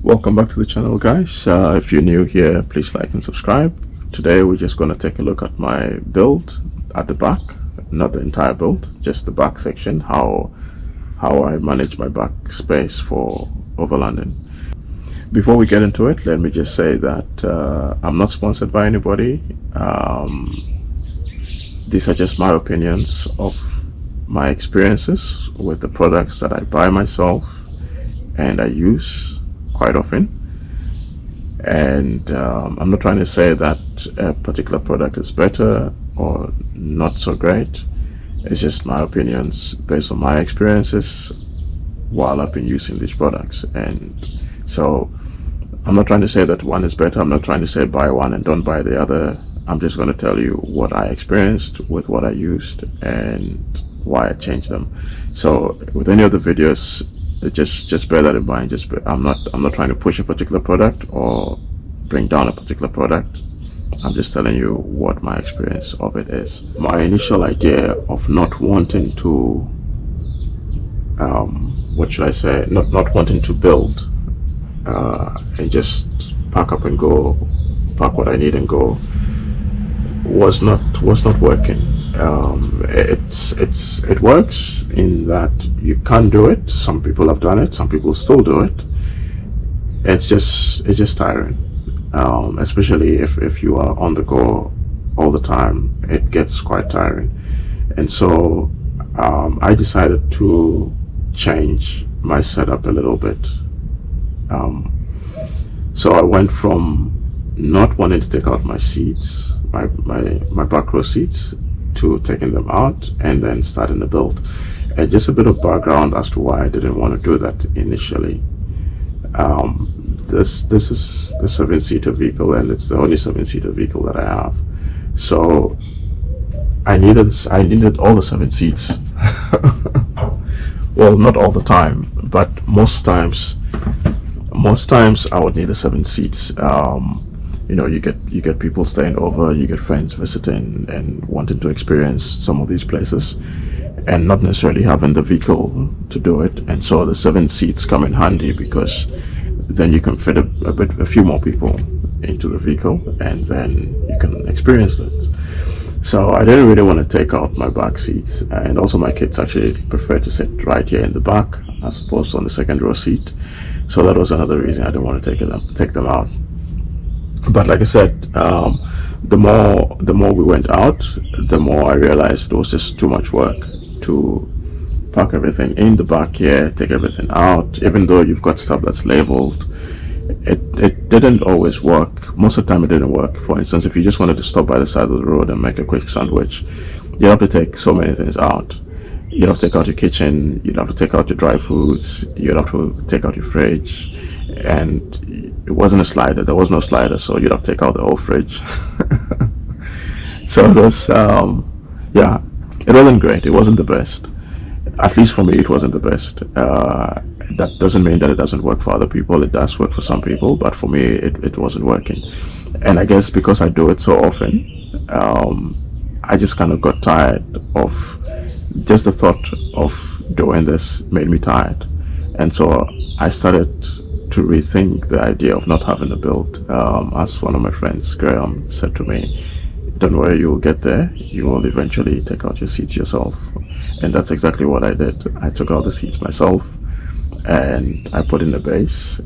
Welcome back to the channel, guys. If you're new here, please like and subscribe. Today we're just going to take a look at my build at the back, not the entire build, just the back section, how I manage my back space for overlanding. Before we get into it, let me just say that I'm not sponsored by anybody. These are just my opinions of my experiences with the products that I buy myself and I use quite often. And I'm not trying to say that a particular product is better or not so great. It's just my opinions based on my experiences while I've been using these products. And so I'm not trying to say that one is better. I'm not trying to say buy one and don't buy the other. I'm just going to tell you what I experienced with what I used and why I changed them. So with any of the videos, just bear that in mind. I'm not trying to push a particular product or bring down a particular product. I'm just telling you what my experience of it is. My initial idea of not wanting to what should I say, not wanting to build and just pack up and go, pack what I need and go, was not working. It works in that you can do it. Some people have done it, some people still do it. It's just tiring, especially if you are on the go all the time. It gets quite tiring. And so I decided to change my setup a little bit. So I went from not wanting to take out my seats, my back row seats, to taking them out and then starting the build. And just a bit of background as to why I didn't want to do that initially. This is the 7-seater vehicle, and it's the only 7-seater vehicle that I have. So I needed all the 7 seats. Well, not all the time, but most times I would need the 7 seats. You know, you get people staying over, you get friends visiting and wanting to experience some of these places and not necessarily having the vehicle to do it. And so the 7 seats come in handy because then you can fit a few more people into the vehicle and then you can experience it. So I didn't really want to take out my back seats, and also my kids actually prefer to sit right here in the back as opposed to on the second row seat. So that was another reason I didn't want to take them out. But like I said, the more we went out, the more I realized it was just too much work to pack everything in the back here, take everything out. Even though you've got stuff that's labeled, it didn't always work. Most of the time it didn't work. For instance, if you just wanted to stop by the side of the road and make a quick sandwich, you have to take so many things out. You'd have to take out your kitchen, you'd have to take out your dry foods, you'd have to take out your fridge, and it wasn't a slider. There was no slider, so you'd have to take out the whole fridge. So it was, yeah, it wasn't great. It wasn't the best. At least for me, it wasn't the best. That doesn't mean that it doesn't work for other people. It does work for some people, but for me, it wasn't working. And I guess because I do it so often, I just kind of got tired of just the thought of doing this made me tired. And so I started to rethink the idea of not having a build. As one of my friends, Graham, said to me, don't worry, you will get there. You will eventually take out your seats yourself. And that's exactly what I did. I took out the seats myself and I put in the base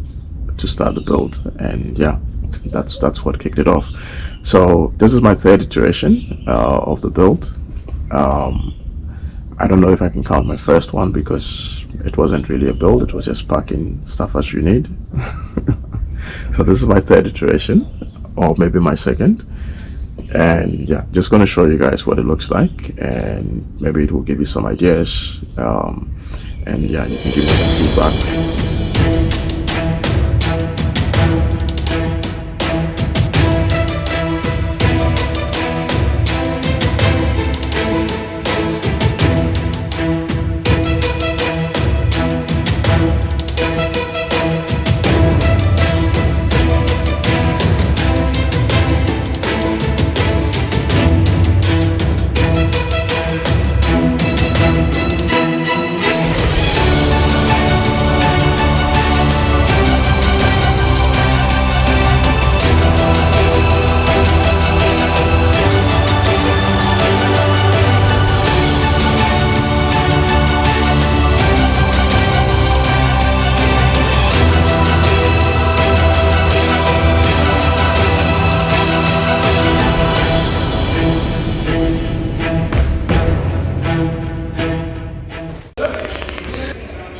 to start the build. And yeah, that's what kicked it off. So this is my third iteration of the build. I don't know if I can count my first one because it wasn't really a build, it was just packing stuff as you need. So this is my third iteration, or maybe my second. And yeah, just going to show you guys what it looks like, and maybe it will give you some ideas. And yeah, you can give me some feedback.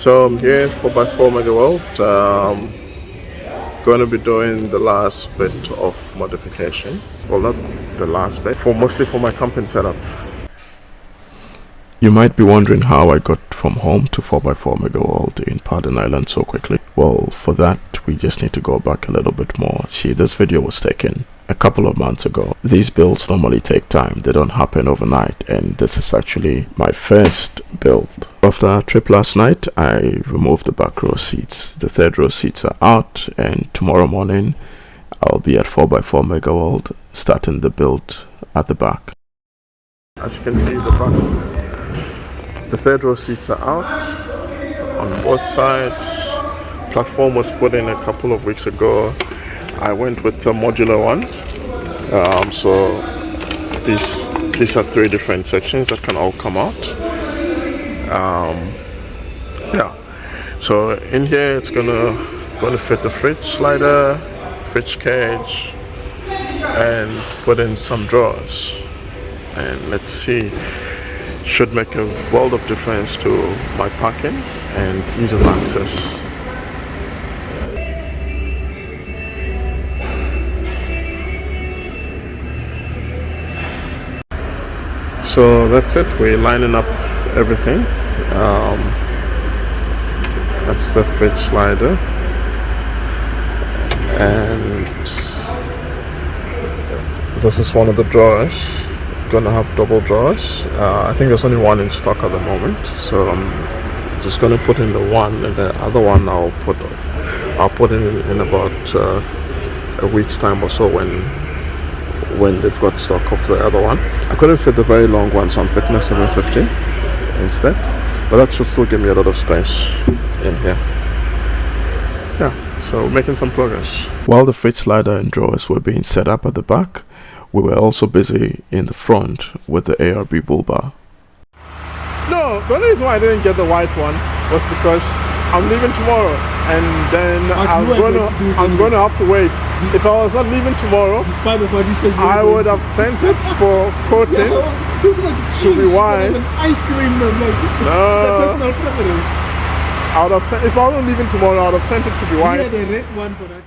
So I'm here 4x4 Mega World. Going to be doing the last bit of modification. Well, not the last bit, mostly for my camping setup. You might be wondering how I got from home to 4x4 Mega World in Prado Island so quickly. Well, for that we just need to go back a little bit more. See, this video was taken a couple of months ago. These builds normally take time, they don't happen overnight, and this is actually my first build. After our trip last night, I removed the back row seats. The third row seats are out, and tomorrow morning I'll be at 4x4 Mega World starting the build at the back. As you can see, the third row seats are out on both sides. Platform was put in a couple of weeks ago. I went with a modular one. So these are 3 different sections that can all come out. Yeah. So in here it's gonna fit the fridge slider, fridge cage, and put in some drawers. And let's see. Should make a world of difference to my parking and ease of access. So that's it, we're lining up everything. That's the fridge slider, and this is one of the drawers. Gonna have double drawers. I think there's only one in stock at the moment, so I'm just gonna put in the one, and the other one I'll put in about a week's time or so when they've got stock of the other one. I couldn't fit the very long one, so I'm fitting a 750 instead, but that should still give me a lot of space in here. Yeah, so making some progress. While the fridge slider and drawers were being set up at the back, we were also busy in the front with the ARB Bulbar. No, the only reason why I didn't get the white one was because I'm leaving tomorrow, and then I'm going to have to wait. If I was not leaving tomorrow, I would have sent it for coating to be white. Ice cream, personal preference. I would have sent, if I wasn't leaving tomorrow, I would have sent it to be white. Yeah, the red one for that.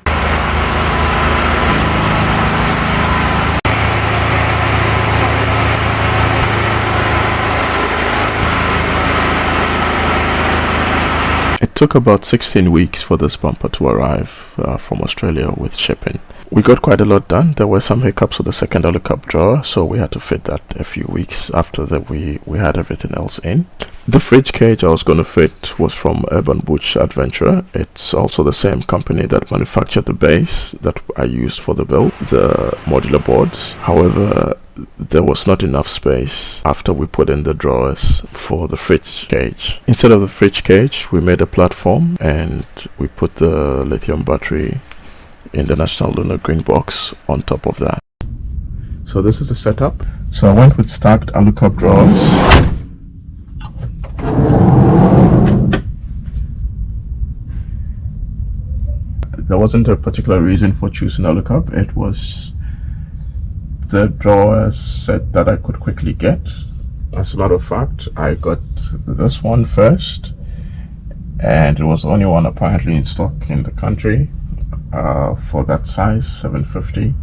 It took about 16 weeks for this bumper to arrive from Australia with shipping. We got quite a lot done. There were some hiccups with the second Alu-Cab drawer, so we had to fit that a few weeks after that we had everything else in. The fridge cage I was going to fit was from Urban Bush Adventurer. It's also the same company that manufactured the base that I used for the build, the modular boards. However, there was not enough space after we put in the drawers for the fridge cage. Instead of the fridge cage, we made a platform and we put the lithium battery in the National Lunar green box on top of that. So this is the setup. So I went with stacked Alu-Cab drawers. There wasn't a particular reason for choosing Alu-Cab. It was the drawer set that I could quickly get. As a matter of fact, I got this one first, and it was the only one apparently in stock in the country for that size, 750.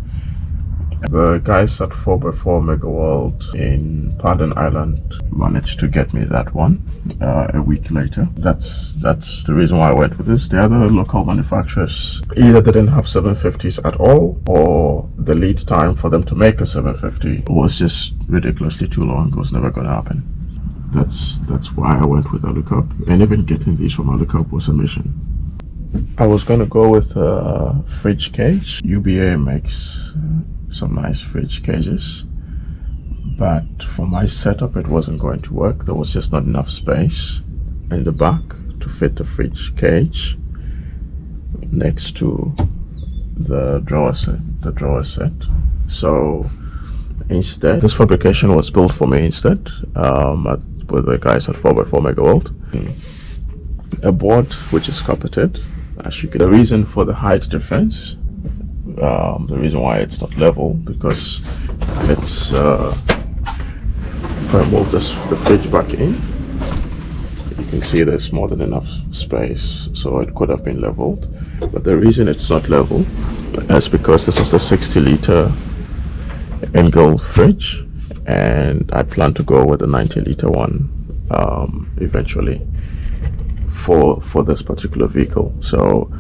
The guys at 4x4 Mega World in Prado Island managed to get me that one a week later. That's the reason why I went with this. The other local manufacturers either didn't have 750s at all, or the lead time for them to make a 750 was just ridiculously too long. It was never going to happen. That's why I went with Alu-Cab, and even getting these from Alu-Cab was a mission. I was going to go with a fridge cage. UBA makes some nice fridge cages, but for my setup it wasn't going to work. There was just not enough space in the back to fit the fridge cage next to the drawer set. So instead, this fabrication was built for me instead with the guys at 4x4 Mega World. A board which is carpeted. As you can, the reason for the height difference, the reason why it's not level, because it's if I move the fridge back in, You can see there's more than enough space, so it could have been leveled. But the reason it's not level is because this is the 60-liter Engel fridge, and I plan to go with the 90-liter one eventually for this particular vehicle. So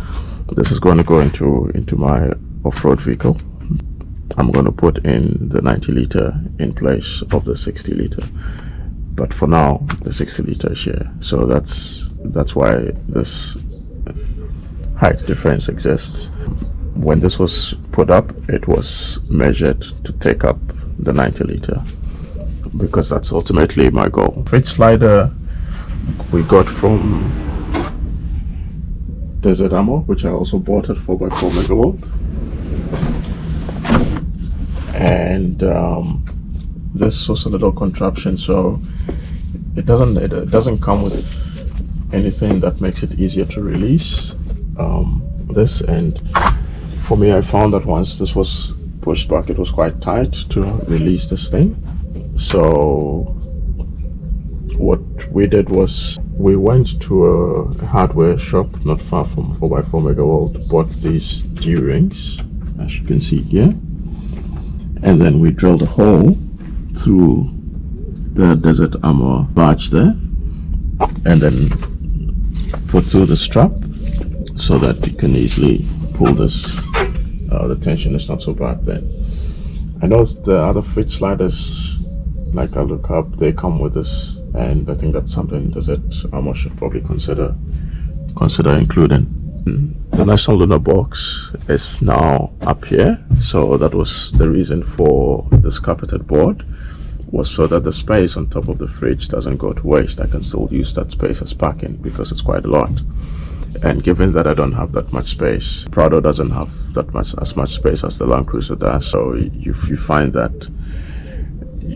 this is going to go into my off-road vehicle. I'm going to put in the 90-liter in place of the 60-liter, but for now the 60-liter is here. So that's why this height difference exists. When this was put up, it was measured to take up the 90-liter, because that's ultimately my goal. Fridge slider we got from Desert Amour, which I also bought at 4x4 megawatt. And this was a little contraption, so it doesn't come with anything that makes it easier to release this. And for me, I found that once this was pushed back, it was quite tight to release this thing. So what we did was we went to a hardware shop not far from 4x4 megawatt, bought these D-rings, as you can see here, and then we drilled a hole through the Desert Amour badge there, and then put through the strap so that you can easily pull this. The tension is not so bad then. I know the other fridge sliders like Alu-Cab, they come with this, and I think that's something Desert Amour should probably consider including. The National Lunar box is now up here, so that was the reason for this carpeted board, was so that the space on top of the fridge doesn't go to waste. I can still use that space as parking, because it's quite a lot. And given that I don't have that much space, Prado doesn't have as much space as the Land Cruiser does, so you find that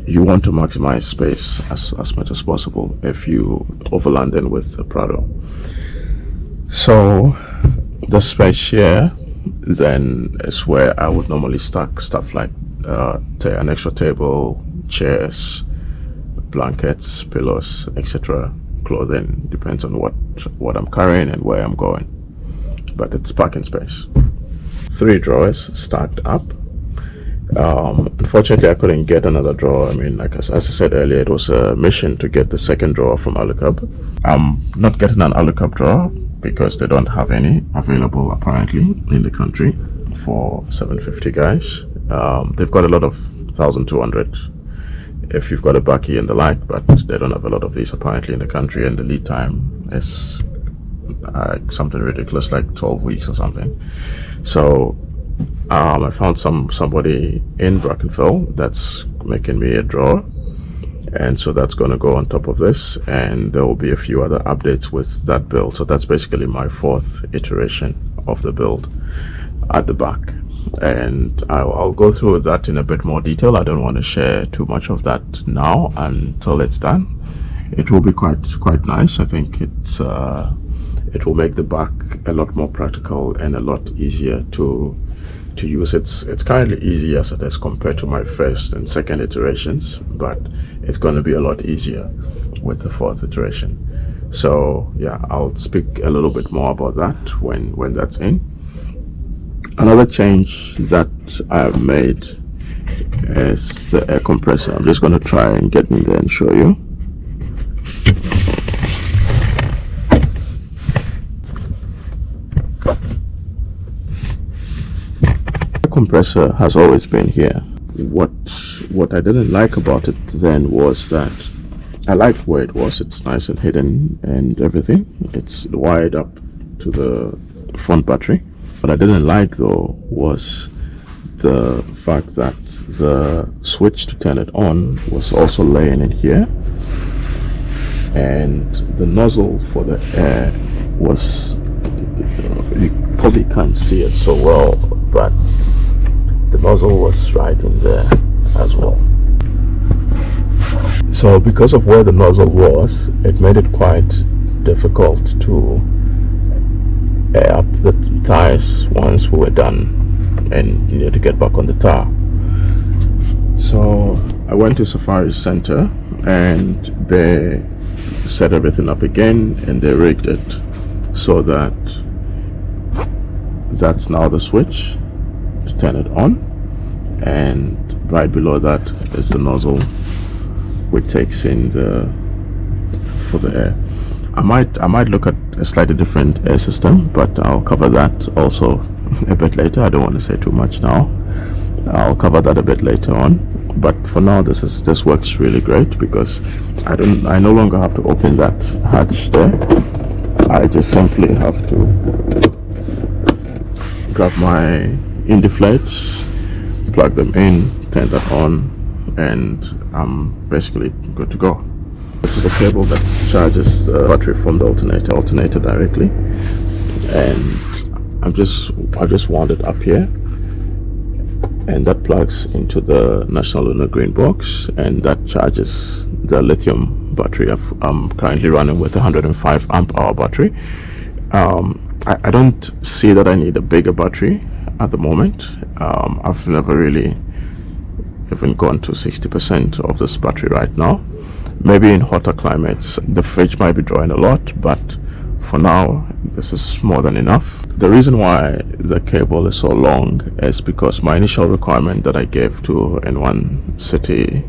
you want to maximize space as much as possible if you overlanding with the Prado. So the space here then is where I would normally stack stuff like an extra table, chairs, blankets, pillows, etc. Clothing, depends on what I'm carrying and where I'm going, but it's parking space. 3 drawers stacked up. Unfortunately, I couldn't get another drawer. I mean, as I said earlier, it was a mission to get the second drawer from Alu-Cab. I'm not getting an Alu-Cab drawer because they don't have any available apparently in the country for 750 guys. They've got a lot of 1200 if you've got a bakkie and the like, but they don't have a lot of these apparently in the country, and the lead time is something ridiculous, like 12 weeks or something. So I found somebody in Brackenfell that's making me a drawer, and so that's going to go on top of this, and there will be a few other updates with that build. So that's basically my 4th iteration of the build at the back, and I'll go through that in a bit more detail. I don't want to share too much of that now until it's done. It will be quite nice. I think it will make the back a lot more practical and a lot easier to use. It's currently easy as it is compared to my 1st and 2nd iterations, but it's going to be a lot easier with the 4th iteration. So yeah, I'll speak a little bit more about that when that's in. Another change that I've made is the air compressor. I'm just going to try and get in there and show you. The compressor has always been here. What I didn't like about it then was that I liked where it was. It's nice and hidden and everything. It's wired up to the front battery. What I didn't like though was the fact that the switch to turn it on was also laying in here, and the nozzle for the air was, you probably can't see it so well, but the nozzle was right in there as well. So because of where the nozzle was, it made it quite difficult to air up the tires once we were done and you need to get back on the tar. So I went to Safari Center, and they set everything up again, and they rigged it so that that's now the switch to turn it on, and right below that is the nozzle which takes in for the air. I might look at a slightly different air system, but I'll cover that also a bit later. I don't want to say too much now. I'll cover that a bit later on, but for now this works really great because I no longer have to open that hatch there. I just simply have to grab my indiflates, plug them in, turn that on, and I'm basically good to go. This is a cable that charges the battery from the alternator directly, and I just wound it up here, and that plugs into the National Lunar green box, and that charges the lithium battery. I'm currently running with a 105 amp hour battery. I don't see that I need a bigger battery at the moment. I've never really even gone to 60% of this battery right now. Maybe in hotter climates the fridge might be drawing a lot, but for now this is more than enough. The reason why the cable is so long is because my initial requirement that I gave to N1 City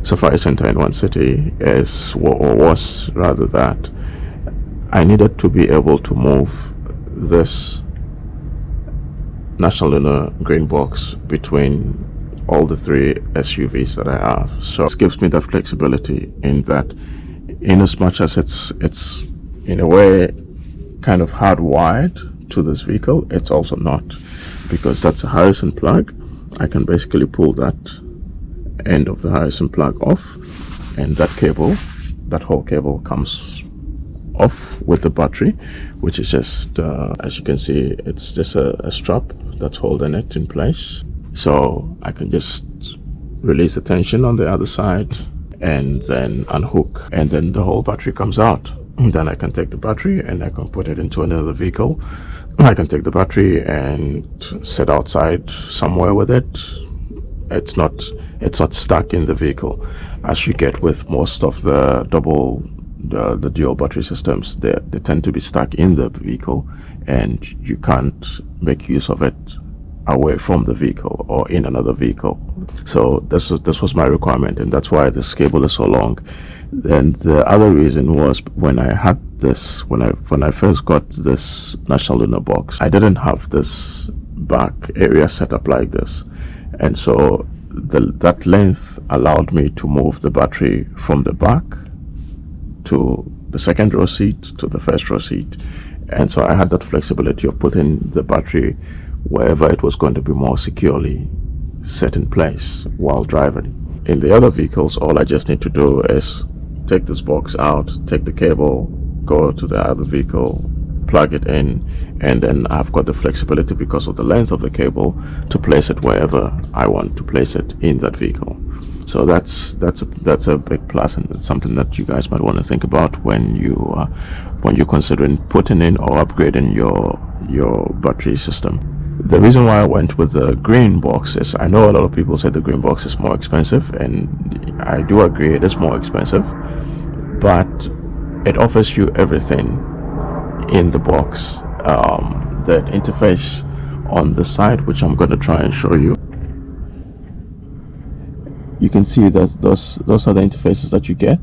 Safari Center in one city was rather that I needed to be able to move this National Lunar green box between all the three SUVs that I have. So this gives me that flexibility in that, in as much as it's in a way kind of hardwired to this vehicle, it's also not, because that's a Harrison plug. I can basically pull that end of the Harrison plug off, and that whole cable comes off with the battery, which is just as you can see, it's just a strap that's holding it in place. So I can just release the tension on the other side and then unhook, and then the whole battery comes out. And then I can take the battery and I can put it into another vehicle. I can take the battery and sit outside somewhere with it. It's not stuck in the vehicle, as you get with most of the the dual battery systems. They tend to be stuck in the vehicle, and you can't make use of it away from the vehicle or in another vehicle. So this was my requirement, and that's why this cable is so long. And the other reason was, when I had this, when I first got this National Lunar box, I didn't have this back area set up like this, and so that length allowed me to move the battery from the back to the second row seat to the first row seat. And so I had that flexibility of putting the battery wherever it was going to be more securely set in place while driving. In the other vehicles, all I just need to do is take this box out, take the cable, go to the other vehicle, plug it in, and then I've got the flexibility, because of the length of the cable, to place it wherever I want to place it in that vehicle. So that's a big plus, and it's something that you guys might want to think about when you're considering putting in or upgrading your battery system. The reason why I went with the green box is, I know a lot of people say the green box is more expensive, and I do agree it is more expensive, but it offers you everything in the box. The interface on the side, which I'm going to try and show you, you can see that those are the interfaces that you get,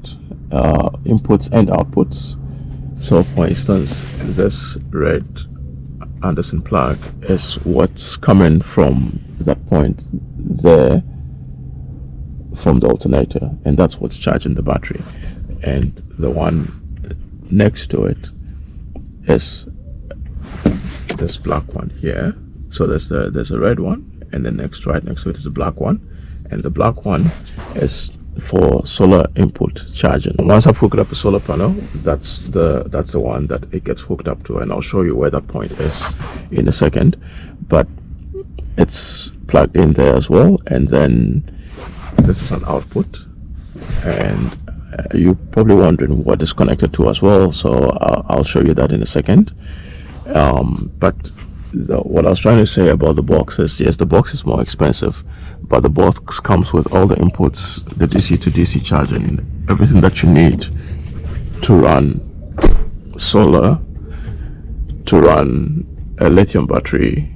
inputs and outputs. So for instance, this red Anderson plug is what's coming from that point there from the alternator, and that's what's charging the battery. And the one next to it is this black one here. So there's a red one, and then right next to it is a black one, and the black one is for solar input charging. Once I've hooked up a solar panel, that's the one that it gets hooked up to, and I'll show you where that point is in a second. But it's plugged in there as well, and then this is an output, and you're probably wondering what is connected to as well, so I'll show you that in a second. But what I was trying to say about the box is, yes, the box is more expensive, but the box comes with all the inputs, the DC to DC charging, everything that you need to run solar, to run a lithium battery,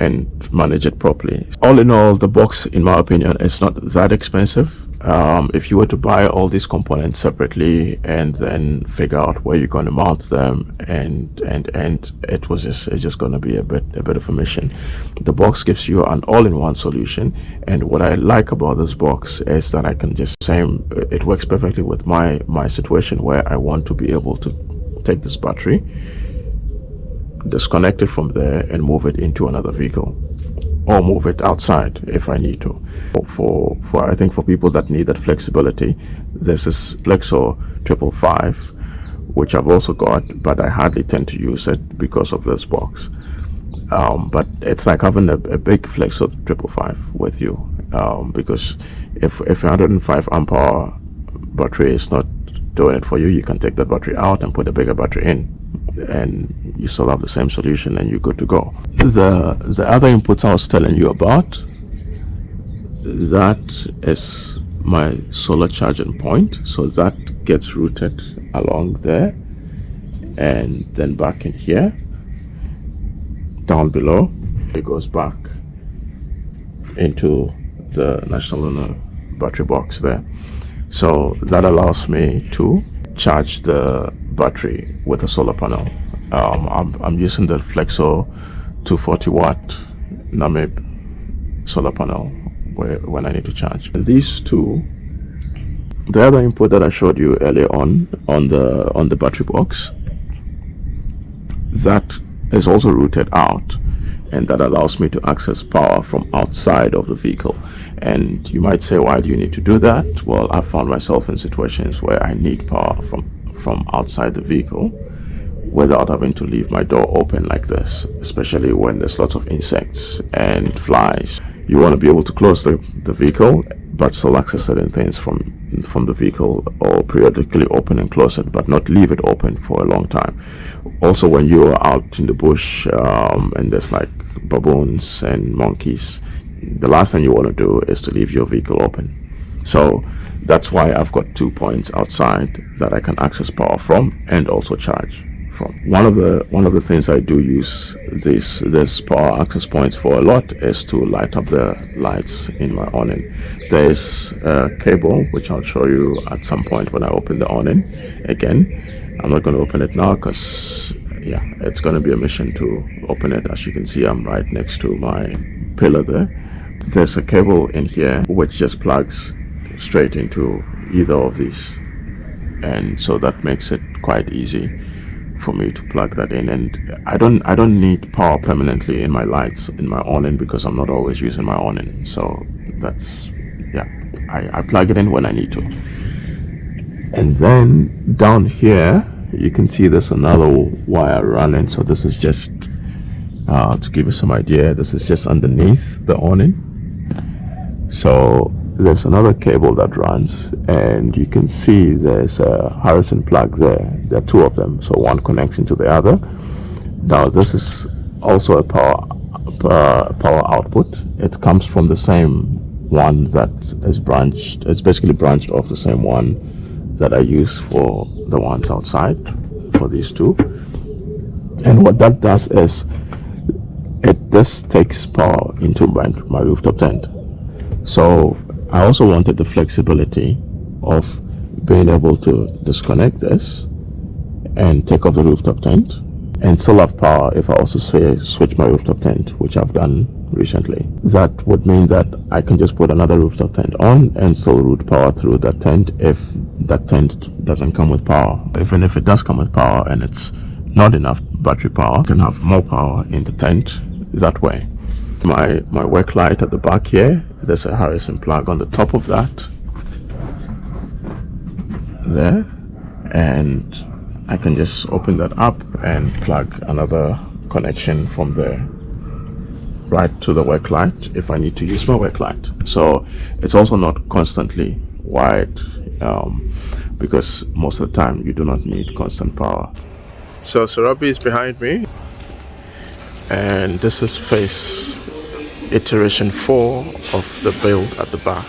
and manage it properly. All in all, the box, in my opinion, is not that expensive. If you were to buy all these components separately and then figure out where you're going to mount them, and it's just going to be a bit of a mission. The box gives you an all-in-one solution, and what I like about this box is that I can just it works perfectly with my situation, where I want to be able to take this battery, disconnect it from there, and move it into another vehicle, or move it outside if I need to. For I think for people that need that flexibility, this is Flexo 555, which I've also got, but I hardly tend to use it because of this box. But it's like having a big Flexo 555 with you, because if 105 amp hour battery is not doing it for you, you can take that battery out and put a bigger battery in, and you still have the same solution, and you're good to go. The other inputs I was telling you about, that is my solar charging point, so that gets routed along there, and then back in here, down below, it goes back into the National Lunar battery box there. So that allows me to charge the battery with a solar panel. I'm using the Flexo 240 watt NAMIB solar panel when I need to charge. These two, the other input that I showed you earlier on the battery box, that is also routed out, and that allows me to access power from outside of the vehicle. And you might say, why do you need to do that? Well, I've found myself in situations where I need power from outside the vehicle without having to leave my door open like this, especially when there's lots of insects and flies. You want to be able to close the vehicle, but still access certain things from the vehicle, or periodically open and close it, but not leave it open for a long time. Also, when you are out in the bush, and there's like baboons and monkeys, the last thing you want to do is to leave your vehicle open. So that's why I've got 2 points outside that I can access power from and also charge from. One of the things I do use this power access points for a lot is to light up the lights in my awning. There's a cable which I'll show you at some point when I open the awning. Again, I'm not going to open it now because it's going to be a mission to open it. As you can see, I'm right next to my pillar there. There's a cable in here which just plugs straight into either of these, and so that makes it quite easy for me to plug that in. And I don't need power permanently in my lights in my awning because I'm not always using my awning. So that's I plug it in when I need to. And then down here you can see there's another wire running. So this is just to give you some idea, this is just underneath the awning. So there's another cable that runs, and you can see there's a Harrison plug there. There are two of them, so one connects into the other. Now this is also a power output. It comes from the same one that is branched. It's basically branched off the same one that I use for the ones outside, for these two. And what that does is this takes power into my rooftop tent. So I also wanted the flexibility of being able to disconnect this and take off the rooftop tent and still have power if I also switch my rooftop tent, which I've done recently. That would mean that I can just put another rooftop tent on and still route power through that tent if that tent doesn't come with power. Even if it does come with power and it's not enough battery power, I can have more power in the tent that way. My work light at the back here, there's a Harrison plug on the top of that there, and I can just open that up and plug another connection from there right to the work light if I need to use my work light. So it's also not constantly wired, because most of the time you do not need constant power. So Sarabi is behind me, and this is phase iteration 4 of the build at the back.